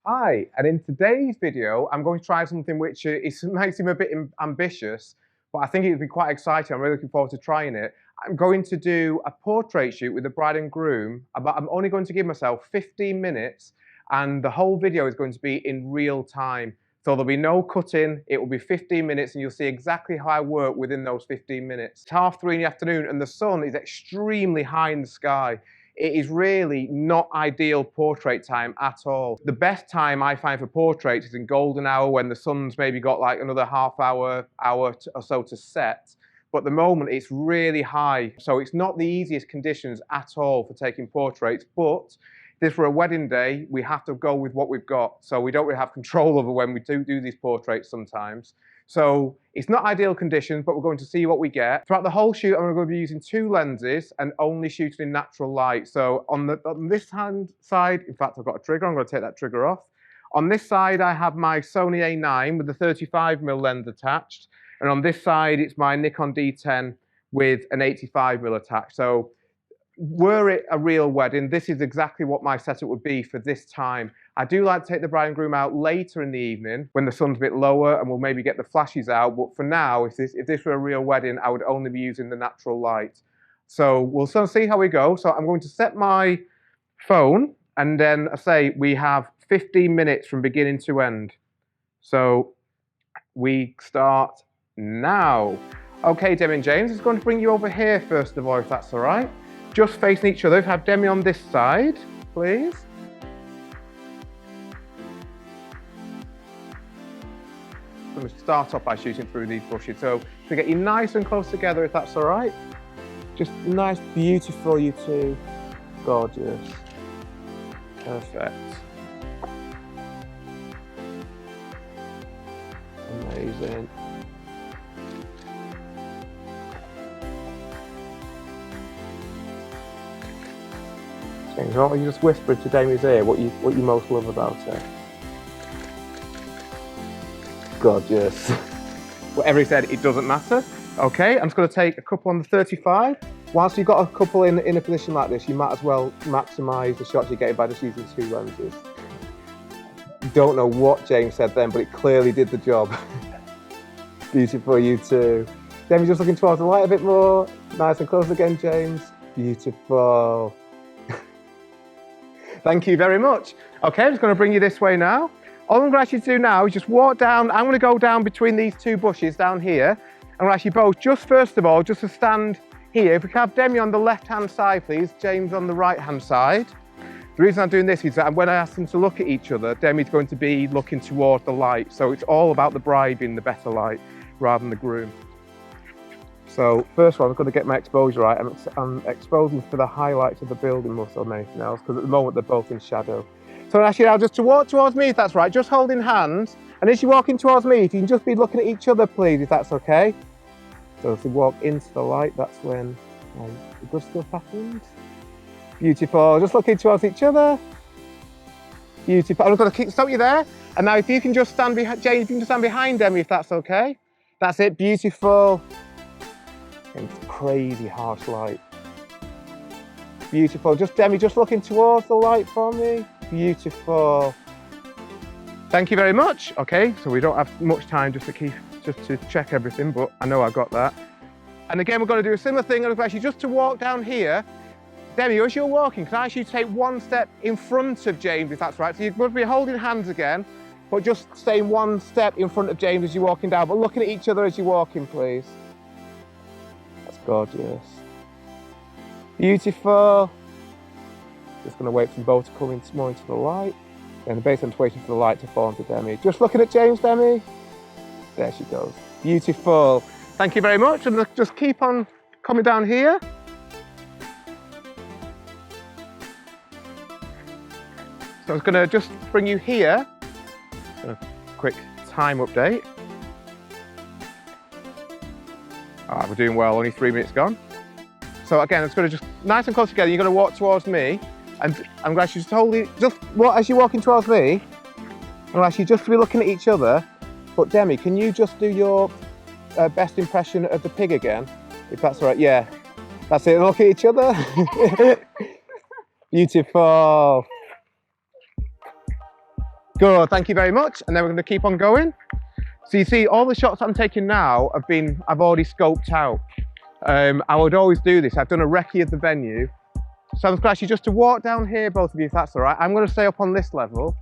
Hi, and in today's video, I'm going to try something which might seem a bit ambitious, but I think it would be quite exciting. I'm really looking forward to trying it. I'm going to do a portrait shoot with the bride and groom, but I'm only going to give myself 15 minutes, and the whole video is going to be in real time. So there'll be no cutting, it will be 15 minutes, and you'll see exactly how I work within those 15 minutes. It's 3:30 in the afternoon, and the sun is extremely high in the sky. It is really not ideal portrait time at all. The best time I find for portraits is in golden hour when the sun's maybe got like another half hour or so to set. But at the moment it's really high. So it's not the easiest conditions at all for taking portraits. But if this were a wedding day, we have to go with what we've got. So we don't really have control over when we do these portraits sometimes. So it's not ideal conditions, but we're going to see what we get. Throughout the whole shoot, I'm going to be using 2 lenses and only shooting in natural light. So on this hand side, in fact, I've got a trigger. I'm going to take that trigger off. On this side, I have my Sony A9 with the 35mm lens attached. And on this side, it's my Nikon D810 with an 85mm attached. So were it a real wedding, this is exactly what my setup would be for this time. I do like to take the bride and groom out later in the evening when the sun's a bit lower and we'll maybe get the flashes out. But for now, if this were a real wedding, I would only be using the natural light. So we'll sort of see how we go. So I'm going to set my phone, and then I say we have 15 minutes from beginning to end. So we start now. Okay, Demi and James, it's going to bring you over here first of all, if that's all right. Just facing each other. Have Demi on this side, please. I'm going to start off by shooting through these bushes. So to get you nice and close together, if that's all right. Just nice, beautiful, you two. Gorgeous. Perfect. Amazing. James, why don't you just whisper to Dami's ear what you most love about her? Gorgeous. Whatever he said, it doesn't matter. Okay, I'm just going to take a couple on the 35. Whilst you've got a couple in a position like this, you might as well maximise the shots you're getting by just using 2 lenses. Don't know what James said then, but it clearly did the job. Beautiful, you two. Dami's just looking towards the light a bit more. Nice and close again, James. Beautiful. Thank you very much. Okay, I'm just going to bring you this way now. All I'm going to ask you to do now is just walk down. I'm going to go down between these 2 bushes down here. I'm going to ask you both, just first of all, just to stand here. If we can have Demi on the left-hand side, please. James on the right-hand side. The reason I'm doing this is that when I ask them to look at each other, Demi's going to be looking toward the light. So it's all about the bride being the better light rather than the groom. So first of all, I'm going to get my exposure right. I'm exposing for the highlights of the building more so than anything else, because at the moment they're both in shadow. So actually now just to walk towards me, if that's right, just holding hands. And as you're walking towards me, if you can just be looking at each other, please, if that's okay. So if we walk into the light, that's when the good stuff happens. Beautiful, just looking towards each other. Beautiful, I'm going to stop you there. And now if you can just stand behind, Jane, if you can just stand behind Demi, if that's okay. That's it, beautiful. And crazy harsh light. Beautiful. Just Demi, just looking towards the light for me. Beautiful. Thank you very much. Okay, so we don't have much time just to check everything, but I know I got that. And again, we're going to do a similar thing. I'm actually just to walk down here. Demi, as you're walking, can I ask you to take 1 step in front of James, if that's right? So you're going to be holding hands again, but just staying 1 step in front of James as you're walking down, but looking at each other as you're walking, please. Gorgeous. Beautiful. Just going to wait for them both to come in more into the light. And basically I'm just waiting for the light to fall onto Demi. Just looking at James, Demi. There she goes. Beautiful. Thank you very much. And just keep on coming down here. So I was going to just bring you here. A quick time update. We're doing well, only 3 minutes gone. So again, it's going to just nice and close together. You're going to walk towards me, and I'm going to just hold you, as you're walking towards me, I'm going to ask you just to be looking at each other. But Demi, can you just do your best impression of the pig again? If that's all right, yeah. That's it, look at each other. Beautiful. Good, thank you very much. And then we're going to keep on going. So you see, all the shots I'm taking now I've already scoped out. I would always do this. I've done a recce of the venue. So I'm going to ask you just to walk down here, both of you, if that's all right. I'm going to stay up on this level.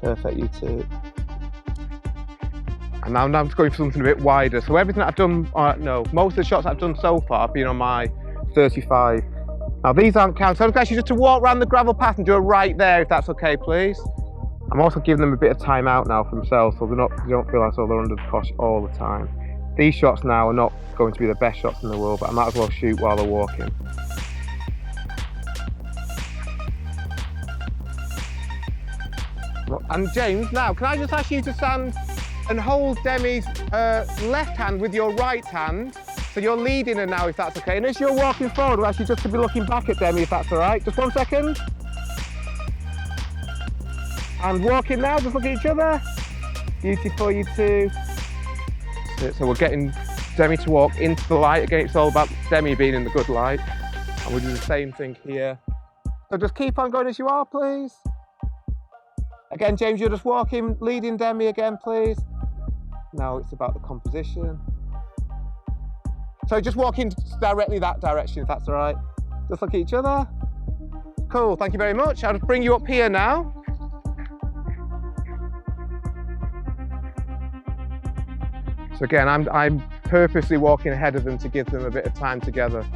Perfect, you two. And now I'm just going for something a bit wider. So everything I've done, most of the shots I've done so far have been on my 35. Now these aren't counted. So I'm actually just to walk around the gravel path and do it right there, if that's okay, please. I'm also giving them a bit of time out now for themselves, so they don't feel like they're under the cosh all the time. These shots now are not going to be the best shots in the world, but I might as well shoot while they're walking. And James, now can I just ask you to stand and hold Demi's left hand with your right hand, so you're leading her now, if that's okay. And as you're walking forward, we're actually just to be looking back at Demi, if that's all right. Just 1 second. And walking now, just look at each other. Beautiful, you two. So we're getting Demi to walk into the light. Again, it's all about Demi being in the good light. And we'll do the same thing here. So just keep on going as you are, please. Again, James, you're just walking, leading Demi again, please. Now it's about the composition. So just walking directly that direction, if that's all right. Just look at each other. Cool, thank you very much. I'll just bring you up here now. So again, I'm purposely walking ahead of them to give them a bit of time together.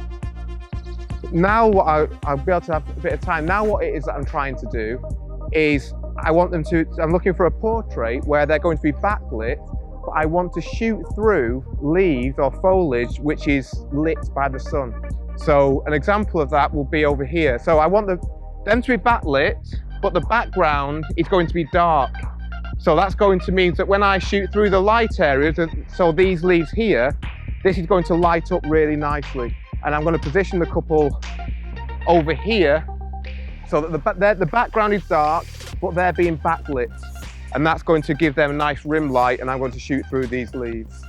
Now I'll be able to have a bit of time. Now what it is that I'm trying to do is I'm looking for a portrait where they're going to be backlit, but I want to shoot through leaves or foliage which is lit by the sun. So an example of that will be over here. So I want them to be backlit, but the background is going to be dark. So that's going to mean that when I shoot through the light areas, so these leaves here, this is going to light up really nicely. And I'm going to position the couple over here so that the background is dark, but they're being backlit. And that's going to give them a nice rim light, and I'm going to shoot through these leaves.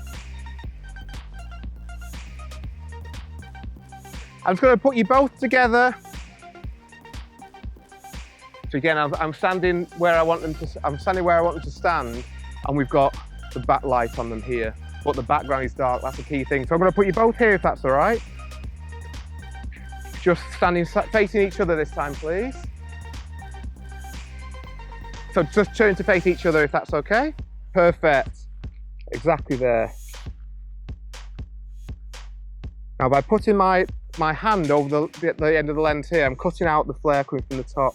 I'm just going to put you both together. So again, I'm standing where I want them to stand, and we've got the backlight on them here, but the background is dark. That's the key thing. So I'm going to put you both here, if that's all right. Just standing, facing each other this time, please. So just turn to face each other, if that's okay. Perfect. Exactly there. Now, by putting my hand over the end of the lens here, I'm cutting out the flare coming from the top.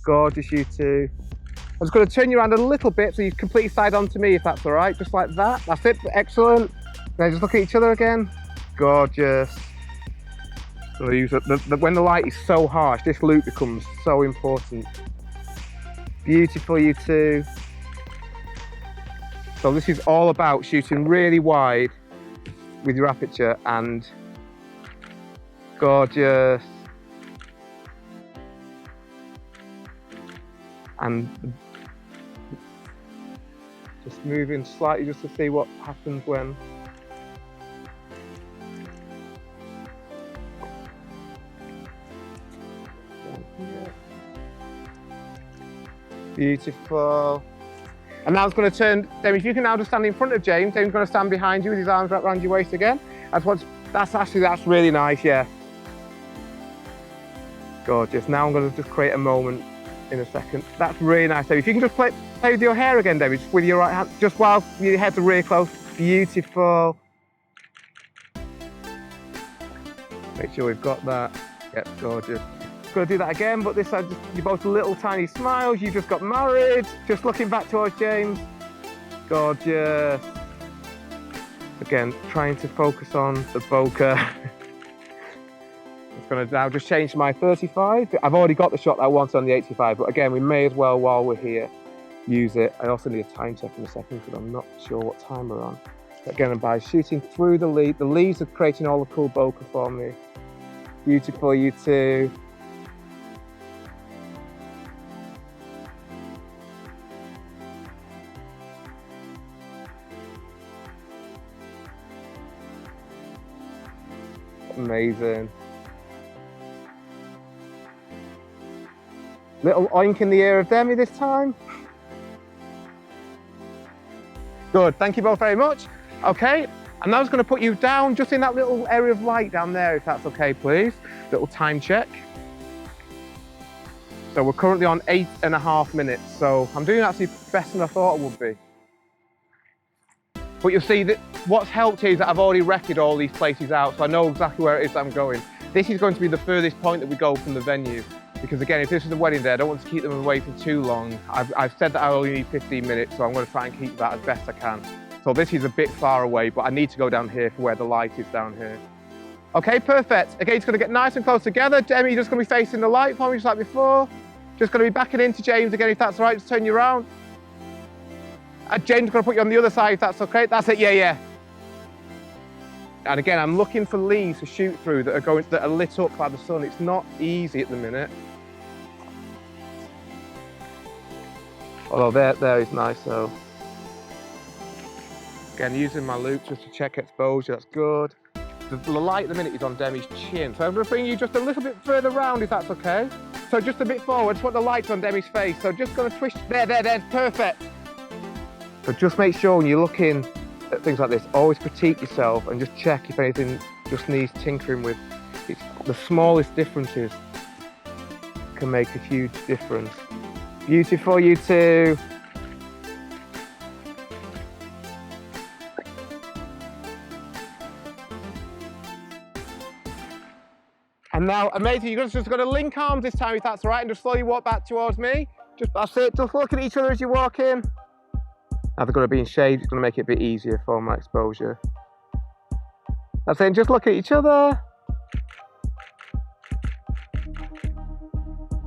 Gorgeous, you two. I'm just going to turn you around a little bit so you completely side on to me, if that's all right. Just like that. That's it. Excellent. Now just look at each other again. Gorgeous. So when the light is so harsh, this loop becomes so important. Beautiful, you two. So this is all about shooting really wide with your aperture, and gorgeous. And just moving slightly just to see what happens when. Beautiful. And now it's going to turn, Demi, if you can now just stand in front of James, James is going to stand behind you with his arms wrapped around your waist again. That's really nice, yeah. Gorgeous. Now I'm going to just create a moment in a second. That's really nice, Demi. If you can just play with your hair again, Demi, just with your right hand, just while your heads are really close. Beautiful. Make sure we've got that. Yep, gorgeous. Going to do that again, but this side, you're both little tiny smiles. You just got married. Just looking back towards James. Gorgeous. Again, trying to focus on the bokeh. I'm going to now just change to my 35. I've already got the shot that I wanted on the 85, but again, we may as well, while we're here, use it. I also need a time check in a second because I'm not sure what time we're on. But again, by shooting through the leaves are creating all the cool bokeh for me. Beautiful, you two. Amazing. Little oink in the ear of Demi this time. Good, thank you both very much. Okay, and now I'm just going to put you down just in that little area of light down there, if that's okay, please. Little time check. So we're currently on 8.5 minutes, so I'm doing actually better than I thought I would be. But you'll see that what's helped is that I've already recorded all these places out, so I know exactly where it is that I'm going. This is going to be the furthest point that we go from the venue. Because again, if this is a wedding day, I don't want to keep them away for too long. I've said that I only need 15 minutes, so I'm going to try and keep that as best I can. So this is a bit far away, but I need to go down here for where the light is down here. Okay, perfect. Again, it's going to get nice and close together. Demi, you're just going to be facing the light for me, just like before. Just going to be backing into James again, if that's all right. Just turn you around. James is going to put you on the other side, if that's okay. That's it, yeah. And again, I'm looking for leaves to shoot through that are lit up by the sun. It's not easy at the minute. Although there is nice though. Again, using my loupe just to check exposure, that's good. The light at the minute is on Demi's chin, so I'm going to bring you just a little bit further round, if that's okay. So just a bit forward, just want the light on Demi's face. So just going to twist, there, perfect. So just make sure when you're looking at things like this, always critique yourself and just check if anything just needs tinkering with. It's the smallest differences can make a huge difference. Beautiful, you two. And now, amazing, you're just going to link arms this time, if that's all right, and just slowly walk back towards me. That's it, just look at each other as you walk in. Now they're going to be in shade, it's going to make it a bit easier for my exposure. That's it, just look at each other.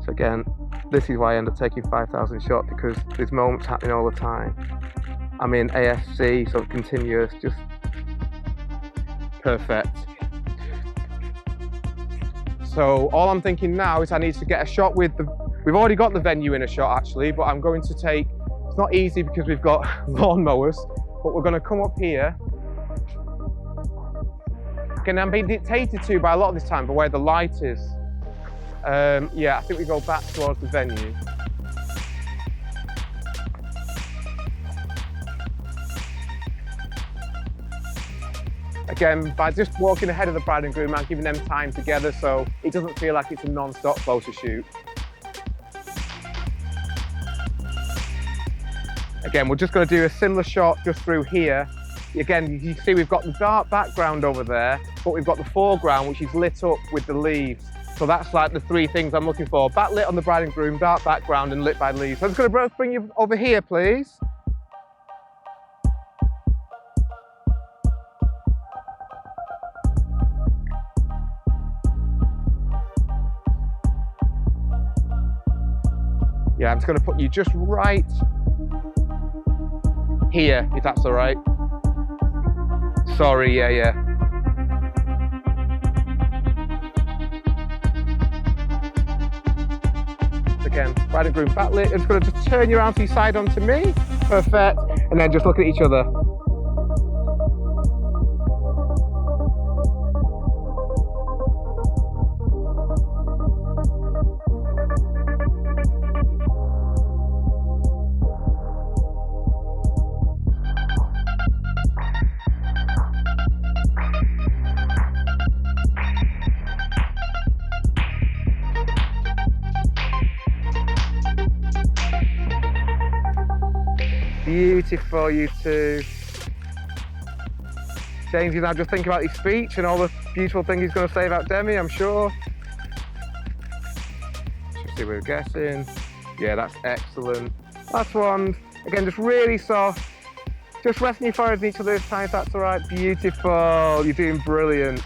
So again, this is why I end up taking 5,000 shots, because there's moments happening all the time. I'm in AFC, so continuous, just perfect. So all I'm thinking now is I need to get a shot with we've already got the venue in a shot actually, but I'm going to take, it's not easy because we've got lawnmowers, but we're going to come up here. Again, I'm being dictated to by a lot of this time, but where the light is. Yeah, I think we go back towards the venue. Again, by just walking ahead of the bride and groom, I'm giving them time together so it doesn't feel like it's a non-stop photo shoot. Again, we're just going to do a similar shot just through here. Again, you see we've got the dark background over there, but we've got the foreground which is lit up with the leaves. So that's like the three things I'm looking for. Backlit on the bride and groom, dark background and lit by leaves. So I'm just going to both bring you over here, please. Yeah, I'm just going to put you just right here, if that's all right. Sorry, yeah. Again, bride and groom backlit. I'm just going to just turn you around to your side onto me. Perfect. And then just look at each other. Beautiful, you two. James is now just thinking about his speech and all the beautiful things he's going to say about Demi, I'm sure. Just see what we're guessing. Yeah, that's excellent. Last one. Again, just really soft. Just resting your foreheads in each other this time, if that's all right. Beautiful. You're doing brilliant.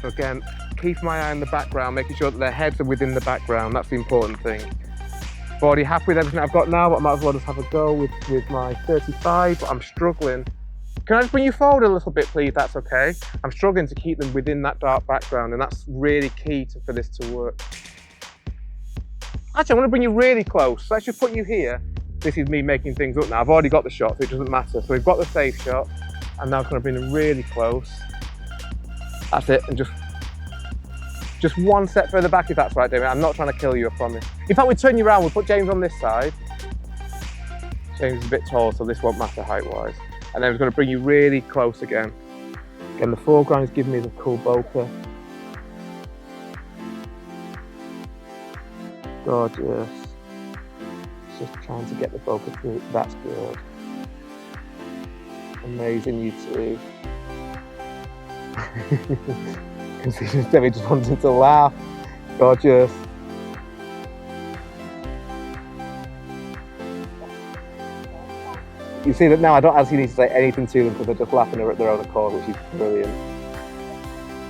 So again, keep my eye on the background, making sure that their heads are within the background. That's the important thing. I'm already happy with everything I've got now, but I might as well just have a go with my 35, but I'm struggling. Can I just bring you forward a little bit, please, if that's okay? I'm struggling to keep them within that dark background, and that's really key for this to work. Actually, I want to bring you really close. So let's just put you here. This is me making things up now. I've already got the shot, so it doesn't matter. So we've got the safe shot. And now it's going to bring them really close. That's it, and just one step further back if that's right, David. I'm not trying to kill you, I promise. In fact, we'll turn you around, we'll put James on this side. James is a bit tall, so this won't matter height-wise. And then we're going to bring you really close again. Again, the foreground is giving me the cool bokeh. Gorgeous. Just trying to get the bokeh through. That's good. Amazing, you two. You can see Debbie just wanting to laugh. Gorgeous. You see that now I don't actually need to say anything to them because they're just laughing at their own accord, which is brilliant.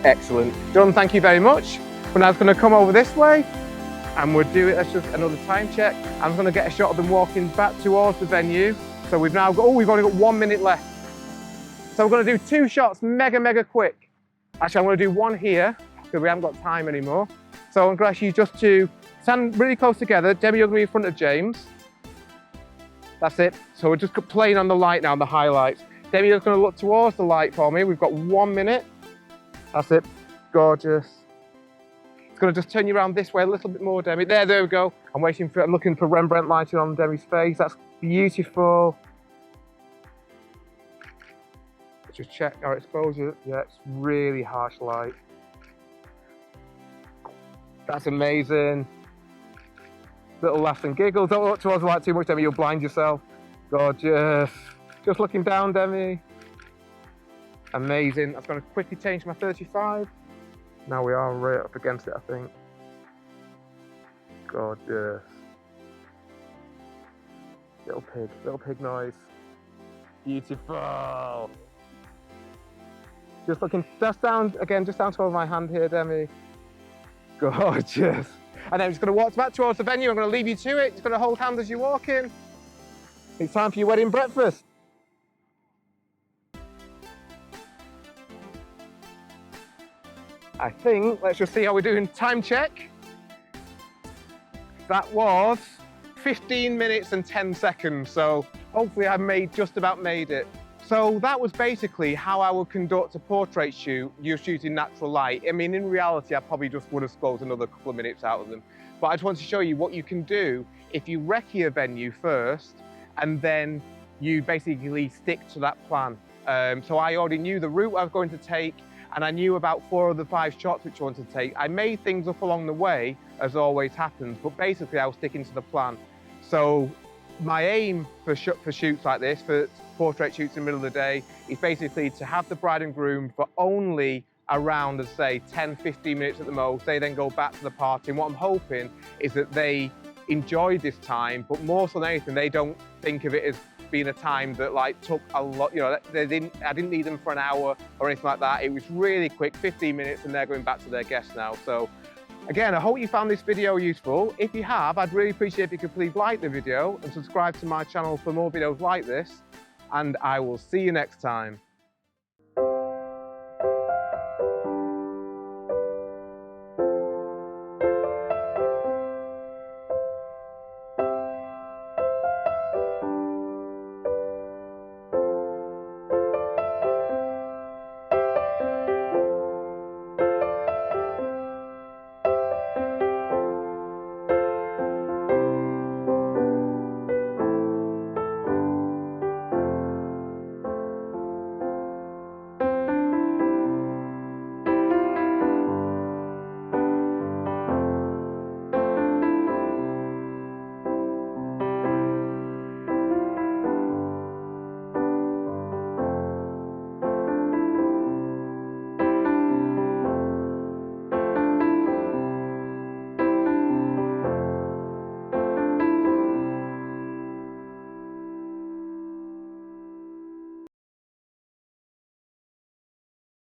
Excellent. John, thank you very much. We're now going to come over this way and we'll do it. That's just another time check. I'm going to get a shot of them walking back towards the venue. So we've now got, we've only got 1 minute left. So we're going to do 2 shots, mega quick. Actually, I'm going to do one here because we haven't got time anymore. So I'm going to ask you just to stand really close together. Debbie, you're going to be in front of James. That's it. So we're just playing on the light now, the highlights. Debbie, you're going to look towards the light for me. We've got 1 minute. That's it. Gorgeous. It's going to just turn you around this way a little bit more, Debbie. There we go. I'm looking for Rembrandt lighting on Debbie's face. That's beautiful. Let's just check our exposure. Yeah, it's really harsh light. That's amazing. Little laughs and giggles. Don't look towards the light too much, Demi, you'll blind yourself. Gorgeous. Just looking down, Demi. Amazing. I'm going to quickly change my 35. Now we are right up against it, I think. Gorgeous. Little pig noise. Beautiful. Just looking, just down, again, just down towards my hand here, Demi. Gorgeous. And then I'm just going to walk back towards the venue. I'm going to leave you to it. Just going to hold hands as you walk in. It's time for your wedding breakfast. I think, let's just see how we're doing. Time check. That was 15 minutes and 10 seconds. So hopefully I just about made it. So that was basically how I would conduct a portrait shoot, just using natural light. I mean, in reality, I probably just would have squeezed another couple of minutes out of them. But I just want to show you what you can do if you recce a venue first, and then you basically stick to that plan. So I already knew the route I was going to take, and I knew about 4 of the 5 shots which I wanted to take. I made things up along the way, as always happens, but basically I was sticking to the plan. So my aim for shoots like this, for portrait shoots in the middle of the day, is basically to have the bride and groom for only around, as say, 10-15 minutes at the most. They then go back to the party, and what I'm hoping is that they enjoy this time, but more so than anything, they don't think of it as being a time that like took a lot, you know, I didn't need them for an hour or anything like that. It was really quick, 15 minutes, and they're going back to their guests now. So again, I hope you found this video useful. If you have, I'd really appreciate if you could please like the video and subscribe to my channel for more videos like this, and I will see you next time.